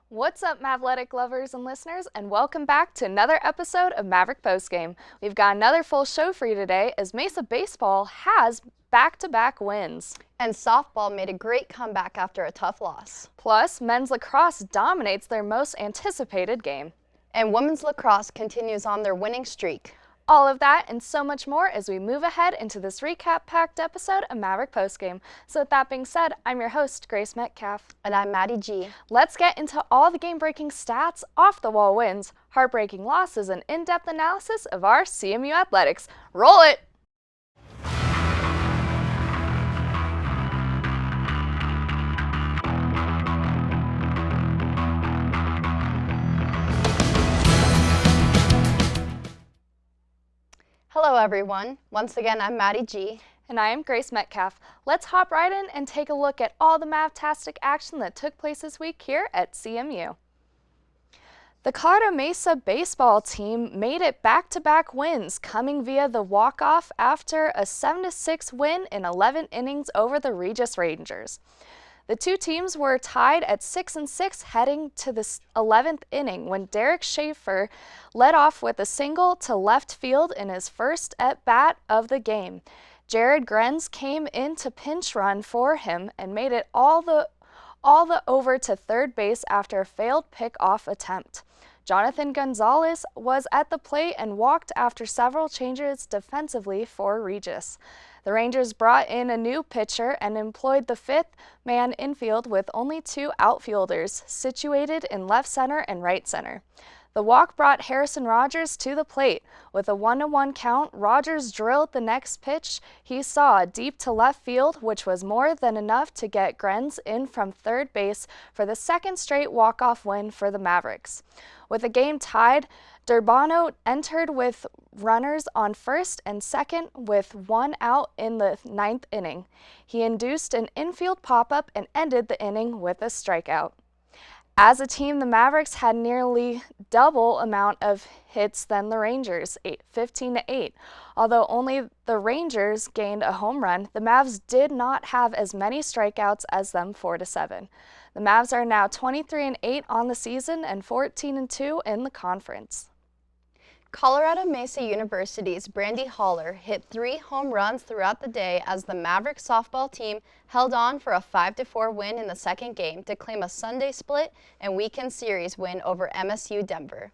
What's up, Mavletic lovers and listeners, and welcome back to another episode of Maverick Postgame. We've got another full show for you today as Mesa Baseball has back-to-back wins. And softball made a great comeback after a tough loss. Plus, men's lacrosse dominates their most anticipated game. And women's lacrosse continues on their winning streak. All of that and so much more as we move ahead into this recap-packed episode of Maverick Postgame. So with that being said, I'm your host, Grace Metcalf. And I'm Maddie G. Let's get into all the game-breaking stats, off-the-wall wins, heartbreaking losses, and in-depth analysis of our CMU athletics. Roll it! Hello everyone, once again I'm Maddie G. And I am Grace Metcalf. Let's hop right in and take a look at all the Mavtastic action that took place this week here at CMU. The Colorado Mesa baseball team made it back-to-back wins, coming via the walk-off after a 7-6 win in 11 innings over the Regis Rangers. The two teams were tied at 6-6 heading to the 11th inning when Derek Schaefer led off with a single to left field in his first at-bat of the game. Jared Grenz came in to pinch run for him and made it all the over to third base after a failed pick-off attempt. Jonathan Gonzalez was at the plate and walked after several changes defensively for Regis. The Rangers brought in a new pitcher and employed the fifth-man infield with only two outfielders situated in left center and right center. The walk brought Harrison Rogers to the plate. With a 1-1 count, Rogers drilled the next pitch he saw deep to left field, which was more than enough to get Grenz in from third base for the second straight walk-off win for the Mavericks. With the game tied, Durbano entered with runners on first and second with one out in the 9th inning. He induced an infield pop-up and ended the inning with a strikeout. As a team, the Mavericks had nearly double amount of hits than the Rangers, 15-8. Although only the Rangers gained a home run, the Mavs did not have as many strikeouts as them, 4-7. The Mavs are now 23-8 on the season and 14-2 in the conference. Colorado Mesa University's Brandy Holler hit 3 home runs throughout the day as the Maverick softball team held on for a 5-4 win in the second game to claim a Sunday split and weekend series win over MSU Denver.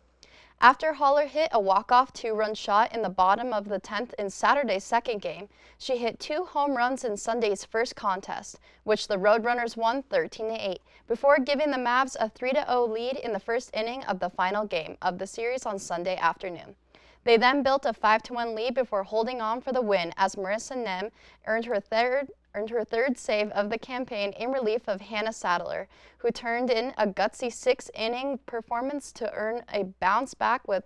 After Holler hit a walk-off 2-run shot in the bottom of the 10th in Saturday's second game, she hit 2 home runs in Sunday's first contest, which the Roadrunners won 13-8, before giving the Mavs a 3-0 lead in the first inning of the final game of the series on Sunday afternoon. They then built a 5-1 lead before holding on for the win as Marissa Nem earned her third save of the campaign in relief of Hannah Sadler, who turned in a gutsy 6-inning performance to earn a bounce-back win.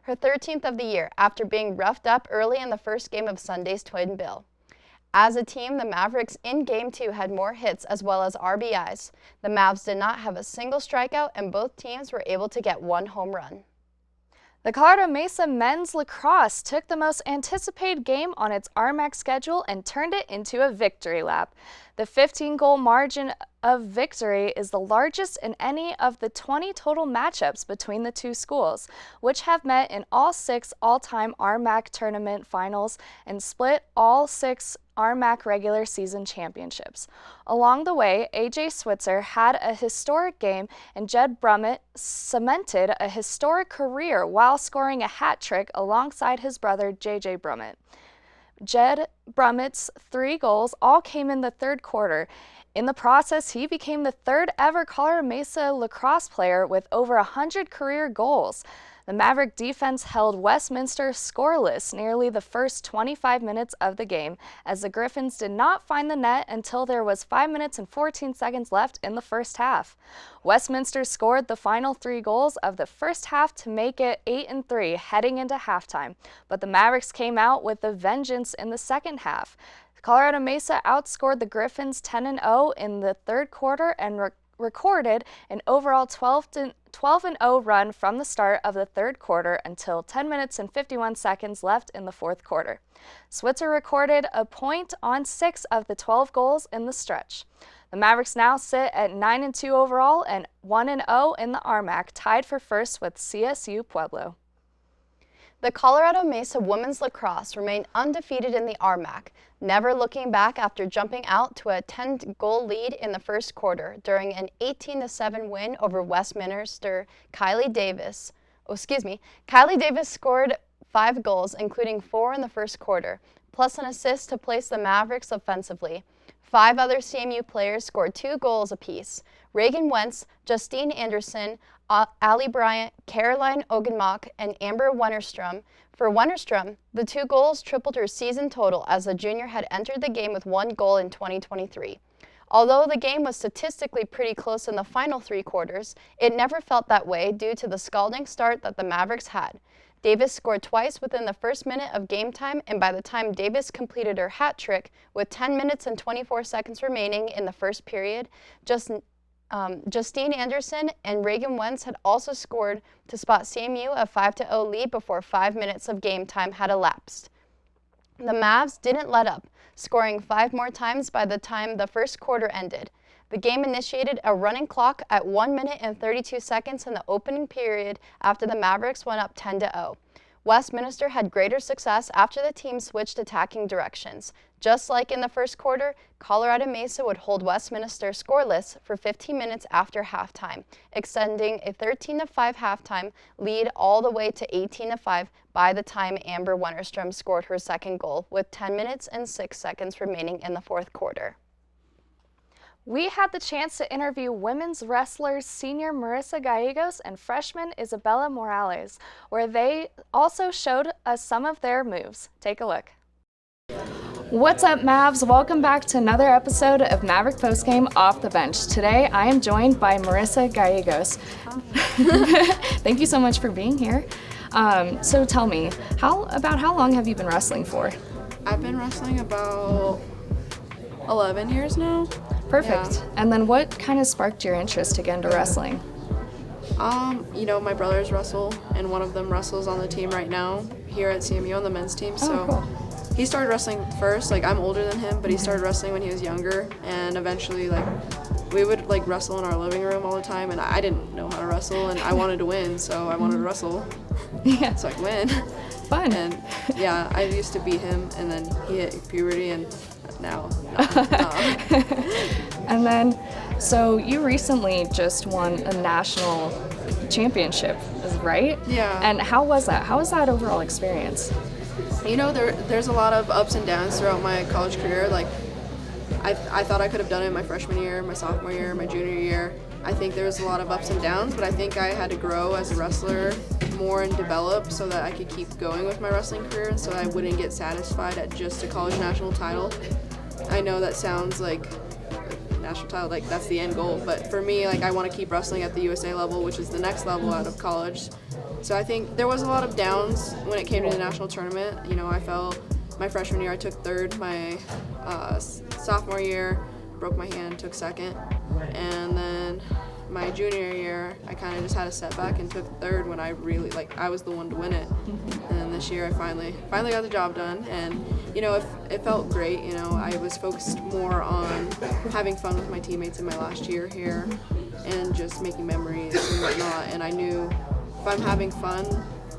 Her 13th of the year after being roughed up early in the first game of Sunday's Twin Bill. As a team, the Mavericks in Game 2 had more hits as well as RBIs. The Mavs did not have a single strikeout and both teams were able to get 1 home run. The Colorado Mesa men's lacrosse took the most anticipated game on its RMAC schedule and turned it into a victory lap. The 15-goal margin of victory is the largest in any of the 20 total matchups between the two schools, which have met in all 6 all-time RMAC tournament finals and split all 6 RMAC regular season championships. Along the way, AJ Switzer had a historic game and Jed Brummett cemented a historic career while scoring a hat trick alongside his brother JJ Brummett. Jed Brummett's 3 goals all came in the third quarter. In the process, he became the 3rd ever Colorado Mesa lacrosse player with over 100 career goals. The Maverick defense held Westminster scoreless nearly the first 25 minutes of the game, as the Griffins did not find the net until there was 5 minutes and 14 seconds left in the first half. Westminster scored the final 3 goals of the first half to make it 8-3 heading into halftime, but the Mavericks came out with a vengeance in the second half. Colorado Mesa outscored the Griffins 10-0 in the third quarter and recorded an overall 12-0 run from the start of the third quarter until 10 minutes and 51 seconds left in the fourth quarter. Switzer recorded a point on 6 of the 12 goals in the stretch. The Mavericks now sit at 9-2 overall and 1-0 in the RMAC, tied for first with CSU Pueblo. The Colorado Mesa women's lacrosse remained undefeated in the RMAC, never looking back after jumping out to a 10-goal lead in the first quarter during an 18-7 win over Westminster. Kylie Davis scored 5 goals, including 4 in the first quarter, plus an assist to place the Mavericks offensively. 5 other CMU players scored 2 goals apiece. Reagan Wentz, Justine Anderson, Allie Bryant, Caroline Ogenmock, and Amber Wennerstrom. For Wennerstrom, the 2 goals tripled her season total as the junior had entered the game with 1 goal in 2023. Although the game was statistically pretty close in the final 3 quarters, it never felt that way due to the scalding start that the Mavericks had. Davis scored twice within the first minute of game time, and by the time Davis completed her hat trick with 10 minutes and 24 seconds remaining in the first period, Justine Anderson and Reagan Wentz had also scored to spot CMU a 5-0 lead before 5 minutes of game time had elapsed. The Mavs didn't let up, scoring 5 more times by the time the first quarter ended. The game initiated a running clock at 1 minute and 32 seconds in the opening period after the Mavericks went up 10-0. Westminster had greater success after the team switched attacking directions. Just like in the first quarter, Colorado Mesa would hold Westminster scoreless for 15 minutes after halftime, extending a 13-5 halftime lead all the way to 18-5 by the time Amber Wennerstrom scored her second goal, with 10 minutes and 6 seconds remaining in the fourth quarter. We had the chance to interview women's wrestlers senior Marissa Gallegos and freshman Isabella Morales, where they also showed us some of their moves. Take a look. What's up, Mavs? Welcome back to another episode of Maverick Postgame Off the Bench. Today I am joined by Marissa Gallegos. Thank you so much for being here. So tell me, how long have you been wrestling for? I've been wrestling about 11 years now. Perfect. Yeah. And then what kind of sparked your interest to get into wrestling? My brothers wrestle, and one of them wrestles on the team right now here at CMU on the men's team. So cool. He started wrestling first. I'm older than him, but he started wrestling when he was younger, and eventually we would wrestle in our living room all the time, and I didn't know how to wrestle, and I wanted to win, so I wanted to wrestle. Yeah. So I could win. Fun. And yeah, I used to beat him, and then he hit puberty, and now. And then, so you recently just won a national championship, right? Yeah. And how was that? How was that overall experience? There's a lot of ups and downs throughout my college career. I thought I could have done it my freshman year, my sophomore year, my junior year. I think there was a lot of ups and downs, but I think I had to grow as a wrestler more and develop so that I could keep going with my wrestling career, and so I wouldn't get satisfied at just a college national title. I know that sounds like national title, that's the end goal, but for me, I want to keep wrestling at the USA level, which is the next level out of college. So I think there was a lot of downs when it came to the national tournament. I fell my freshman year, I took third. My sophomore year, broke my hand, took second. And then my junior year, I kind of just had a setback and took third when I really, I was the one to win it. And then this year I finally got the job done, and it felt great. I was focused more on having fun with my teammates in my last year here and just making memories and whatnot, and I knew if I'm having fun,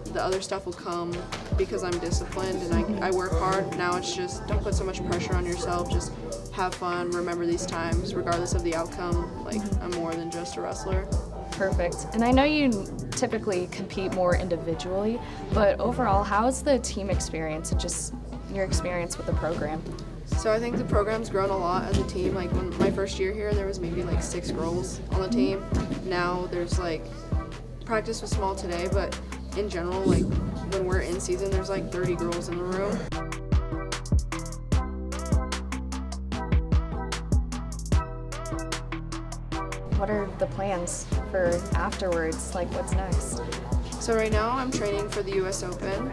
the other stuff will come because I'm disciplined and I work hard. Now it's just don't put so much pressure on yourself, just have fun, remember these times regardless of the outcome. I'm more than just a wrestler. Perfect. And I know you typically compete more individually, but overall, how's the team experience and just your experience with the program? So I think the program's grown a lot as a team. When my first year here, there was maybe 6 girls on the team. Now there's practice was small today, but in general, when we're in season, there's 30 girls in the room. What are the plans for afterwards? What's next? So right now I'm training for the US Open.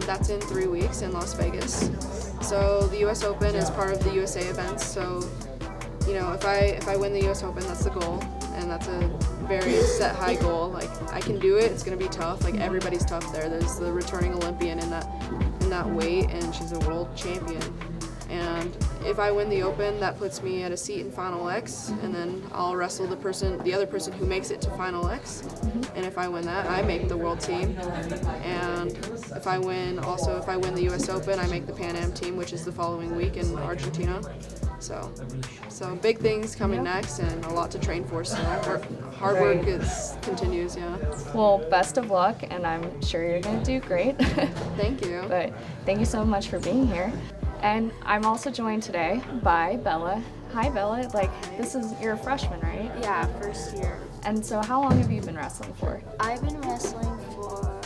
That's in 3 weeks in Las Vegas. So the US Open is part of the USA events. So, if I win the US Open, that's the goal, and that's a very set high goal. I can do it. It's gonna be tough. Everybody's tough there. There's the returning Olympian in that weight, and she's a world champion. And if I win the Open, that puts me at a seat in Final X, and then I'll wrestle the other person who makes it to Final X. And if I win that, I make the world team. And if I win the US Open, I make the Pan Am team, which is the following week in Argentina. So big things coming next, and a lot to train for still. Hard work continues, yeah. Well, best of luck, and I'm sure you're going to do great. Thank you. But thank you so much for being here. And I'm also joined today by Bella. Hi, Bella. You're a freshman, right? Yeah, first year. And so how long have you been wrestling for? I've been wrestling for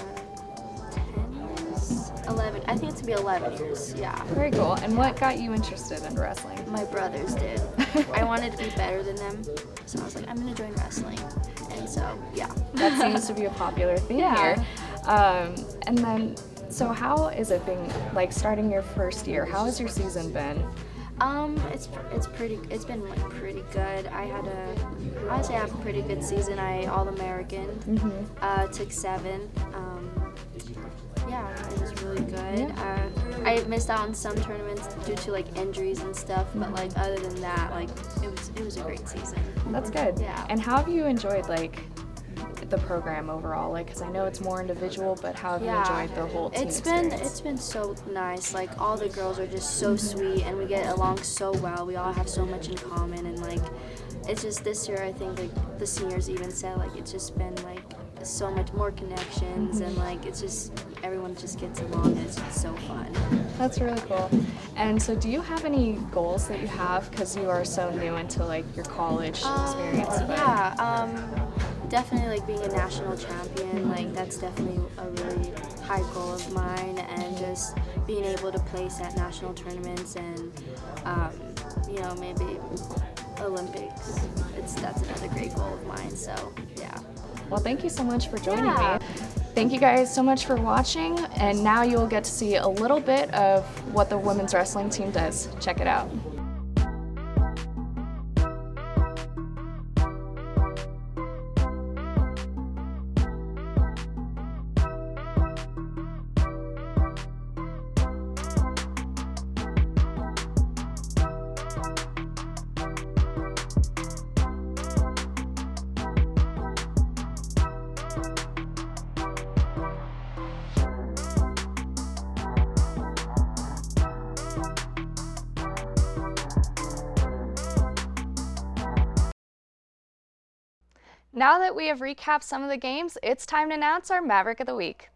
10 years, 11. I think it's gonna be 11 years, yeah. Very cool. And what got you interested in wrestling? My brothers did. I wanted to be better than them, so I was like, I'm gonna join wrestling. And so, yeah. That seems to be a popular thing here. And then, so how is it being, starting your first year? How has your season been? It's been pretty good. Honestly, I have a pretty good season. I All-American, took 7th. Yeah, it was really good. Yeah. I missed out on some tournaments due to injuries and stuff, but other than that, it was a great season. That's good. Yeah. And how have you enjoyed the program overall? Because I know it's more individual, but how have you enjoyed the whole team experience? It's been so nice. All the girls are just so sweet, and we get along so well. We all have so much in common, and it's just this year I think the seniors even said it's just been so much more connections, and it's just everyone just gets along, and it's just so fun. That's really cool. And so do you have any goals that you have, because you are so new into your college experience? Definitely being a national champion, that's definitely a really high goal of mine, and just being able to place at national tournaments and maybe Olympics. That's another great goal of mine, so yeah. Well, thank you so much for joining me. Thank you guys so much for watching, and now you'll get to see a little bit of what the women's wrestling team does. Check it out. Now that we have recapped some of the games, it's time to announce our Maverick of the Week.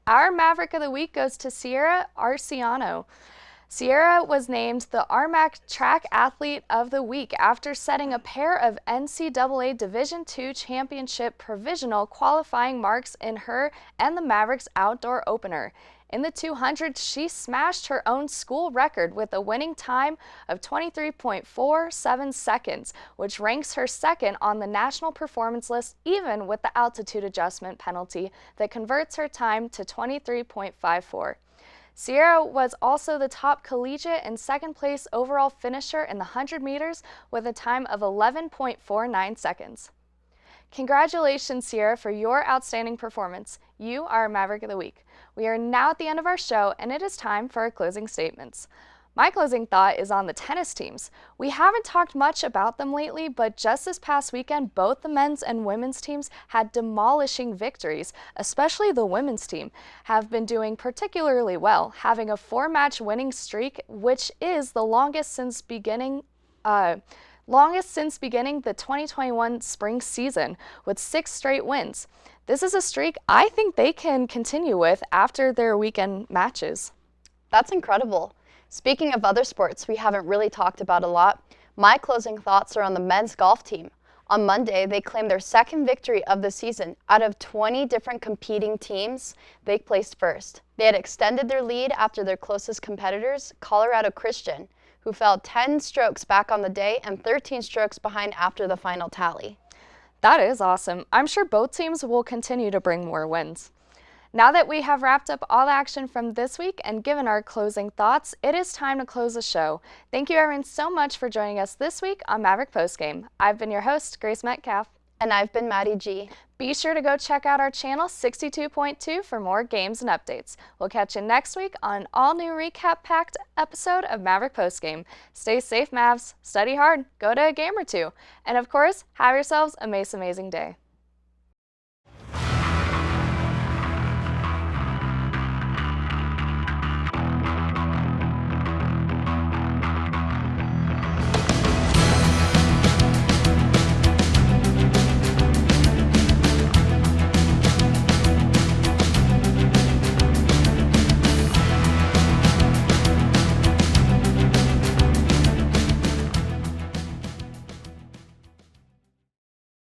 Our Maverick of the Week goes to Sierra Arciano. Sierra was named the RMAC Track Athlete of the Week after setting a pair of NCAA Division II Championship provisional qualifying marks in her and the Mavericks outdoor opener. In the 200, she smashed her own school record with a winning time of 23.47 seconds, which ranks her second on the national performance list, even with the altitude adjustment penalty that converts her time to 23.54. Sierra was also the top collegiate and second place overall finisher in the 100 meters with a time of 11.49 seconds. Congratulations, Sierra, for your outstanding performance. You are Maverick of the Week. We are now at the end of our show, and it is time for our closing statements. My closing thought is on the tennis teams. We haven't talked much about them lately, but just this past weekend, both the men's and women's teams had demolishing victories. Especially the women's team have been doing particularly well, having a 4-match winning streak, which is the longest since beginning the 2021 spring season, with 6 straight wins. This is a streak I think they can continue with after their weekend matches. That's incredible. Speaking of other sports we haven't really talked about a lot, my closing thoughts are on the men's golf team. On Monday, they claimed their second victory of the season. Out of 20 different competing teams, they placed first. They had extended their lead after their closest competitors, Colorado Christian, who fell 10 strokes back on the day and 13 strokes behind after the final tally. That is awesome. I'm sure both teams will continue to bring more wins. Now that we have wrapped up all the action from this week and given our closing thoughts, it is time to close the show. Thank you everyone so much for joining us this week on Maverick Postgame. I've been your host, Grace Metcalf. And I've been Maddie G. Be sure to go check out our channel 62.2 for more games and updates. We'll catch you next week on an all-new recap-packed episode of Maverick Postgame. Stay safe, Mavs, study hard, go to a game or two, and of course, have yourselves a most amazing day.